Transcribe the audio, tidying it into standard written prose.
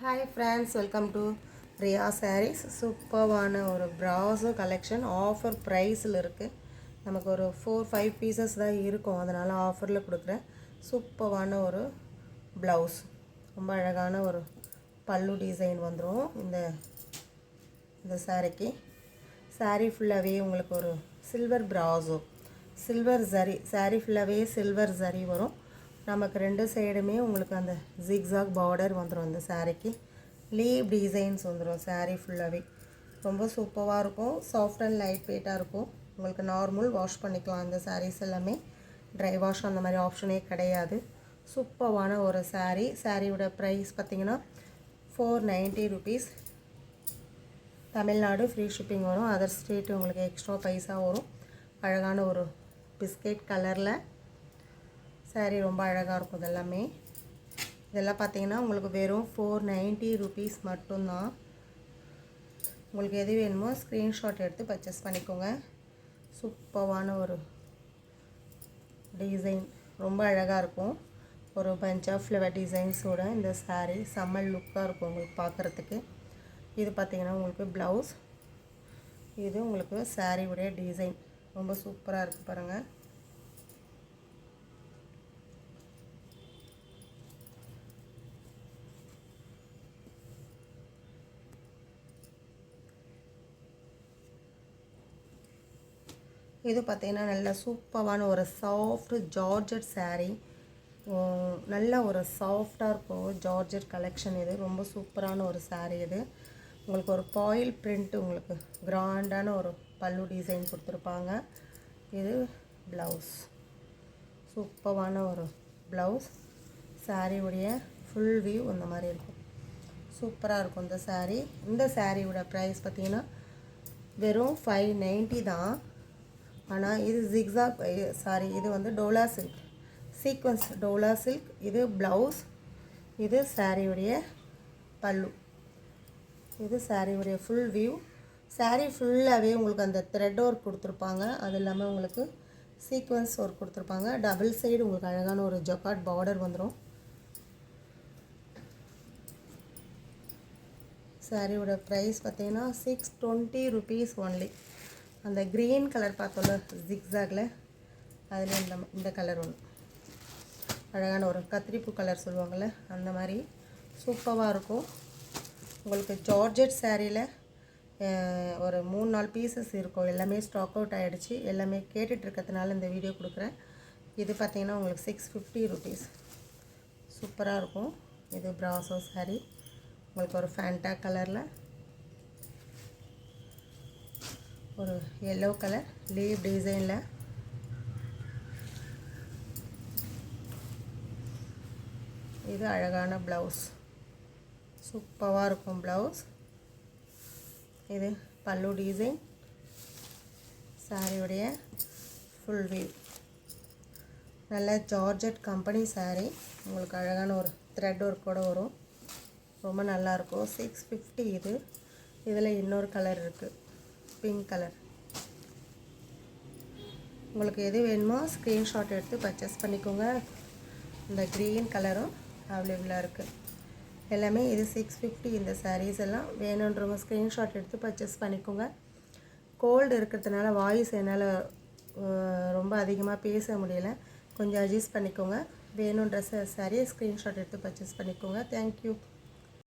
Hi friends, welcome to Priya Sarees. சூப்பர்வான ஒரு ப்ராஸோ collection offer ப்ரைஸில் இருக்குது. நமக்கு ஒரு 4-5 பீசஸ் தான் இருக்கும், அதனால் ஆஃபரில் கொடுக்குறேன். சூப்பர்வான ஒரு ப்ளவுஸ், ரொம்ப அழகான ஒரு பல்லு டிசைன் வந்துடும் இந்த சாரிக்கு. சாரீ ஃபுல்லாகவே உங்களுக்கு ஒரு சில்வர் ப்ராஸோ, சில்வர் ஜரி, சாரீ ஃபுல்லாகவே சில்வர் ஜரி வரும். நமக்கு ரெண்டு சைடுமே உங்களுக்கு அந்த ஜிக்ஸாக் பார்டர் வந்துடும். இந்த சாரீக்கு லீவ் டிசைன்ஸ் வந்துடும். சாரீ ஃபுல்லாகவே ரொம்ப சூப்பராக இருக்கும். சாஃப்ட் அண்ட் லைட் வெயிட்டாக இருக்கும். உங்களுக்கு நார்மல் வாஷ் பண்ணிக்கலாம். இந்த சாரீஸ் எல்லாமே ட்ரை வாஷ் அந்த மாதிரி ஆப்ஷனே கிடையாது. சூப்பரான ஒரு சாரீ. சாரியோட ப்ரைஸ் பார்த்திங்கன்னா 490 rupees. தமிழ்நாடு ஃப்ரீ ஷிப்பிங் வரும். அதர் ஸ்டேட்டு உங்களுக்கு எக்ஸ்ட்ரா பைசா வரும். அழகான ஒரு பிஸ்கெட் கலரில் சாரீ ரொம்ப அழகாக இருக்கும். இதெல்லாம் பார்த்தீங்கன்னா உங்களுக்கு வெறும் 490 rupees மட்டும்தான். உங்களுக்கு எது வேணுமோ ஸ்க்ரீன்ஷாட் எடுத்து பர்ச்சேஸ் பண்ணிக்கோங்க. சூப்பரான ஒரு டிசைன், ரொம்ப அழகாக இருக்கும். ஒரு பஞ்ச் ஆஃப் ஃப்ளவர் டிசைன்ஸோட இந்த சாரீ செம்ம லுக்காக இருக்கும் உங்களுக்கு பார்க்குறதுக்கு. இது பார்த்திங்கன்னா உங்களுக்கு ப்ளவுஸ், இது உங்களுக்கு சாரியுடைய டிசைன் ரொம்ப சூப்பராக இருக்குது பாருங்கள். இது பார்த்திங்கன்னா நல்ல சூப்பரான ஒரு சாஃப்ட் ஜார்ஜெட் சாரீ. நல்ல ஒரு சாஃப்டாக இருக்கும் ஜார்ஜெட் கலெக்ஷன். இது ரொம்ப சூப்பரான ஒரு சாரீ. இது உங்களுக்கு ஒரு பாயில் பிரிண்ட், உங்களுக்கு கிராண்டான ஒரு பல்லு டிசைன் கொடுத்துருப்பாங்க. இது ப்ளவுஸ், சூப்பரான ஒரு ப்ளவுஸ். சாரியுடைய ஃபுல் வியூ இந்த மாதிரி இருக்கும். சூப்பராக இருக்கும் இந்த சாரீ. இந்த சாரியோட ப்ரைஸ் பார்த்திங்கன்னா வெறும் 590 தான். ஆனால் இது ஜிக்ஸாக் இது வந்து Dola silk, sequence Dola silk. இது ப்ளவுஸ், இது சாரியுடைய பல்லு, இது சாரியுடைய ஃபுல் வியூ. சாரீ ஃபுல்லாகவே உங்களுக்கு அந்த த்ரெட் ஒர்க் கொடுத்துருப்பாங்க. அது இல்லாமல் உங்களுக்கு சீக்வன்ஸ் ஒர்க் கொடுத்துருப்பாங்க. டபுள் சைடு உங்களுக்கு அழகான ஒரு ஜக்காட் பார்டர் வந்துடும். சாரியோட ப்ரைஸ் பார்த்தீங்கன்னா 620 rupees ஒன்லி. அந்த க்ரீன் கலர் பார்த்தோம்ல ஜிக்ஸாகில், அதில் இந்த கலர் ஒன்று அழகான ஒரு கத்திரிப்பூ கலர் சொல்லுவாங்கள்ல, அந்த மாதிரி சூப்பராக இருக்கும். உங்களுக்கு ஜார்ஜெட் சாரியில் ஒரு 3-4 பீசஸ் இருக்கும். எல்லாமே ஸ்டாக் அவுட் ஆகிடுச்சு. எல்லாமே கேட்டுட்ருக்கிறதுனால இந்த வீடியோ கொடுக்குறேன். இது பார்த்திங்கன்னா உங்களுக்கு 650 rupees. சூப்பராக இருக்கும். இது ப்ராசோ சாரீ, உங்களுக்கு ஒரு ஃபேண்டா கலரில் ஒரு எல்லோ கலர் லீவ் டிசைனில். இது அழகான ப்ளவுஸ், சூப்பராக இருக்கும் ப்ளவுஸ். இது பல்லு டிசைன், சாரியுடைய ஃபுல் வியூ. நல்ல ஜார்ஜெட் கம்பெனி சாரீ. உங்களுக்கு அழகான ஒரு த்ரெட் ஒர்க்கோடு வரும். ரொம்ப நல்லாயிருக்கும். 650 இது. இதில் இன்னொரு கலர் இருக்குது, பிங்க் கலர். உங்களுக்கு எது வேணுமோ ஸ்க்ரீன்ஷாட் எடுத்து பர்ச்சேஸ் பண்ணிக்கோங்க. இந்த க்ரீன் கலரும் அவைலபிளாக இருக்குது. எல்லாமே இது 650. இந்த சாரீஸ் எல்லாம் வேணுன்றவங்க ஸ்க்ரீன்ஷாட் எடுத்து பர்ச்சேஸ் பண்ணிக்கோங்க. கோல்டு இருக்கிறதுனால வாய்ஸ் என்னால் ரொம்ப அதிகமாக பேச முடியலை, கொஞ்சம் அட்ஜஸ்ட் பண்ணிக்கோங்க. வேணுன்ற சாரியை ஸ்க்ரீன்ஷாட் எடுத்து பர்ச்சேஸ் பண்ணிக்கோங்க. தேங்க்யூ.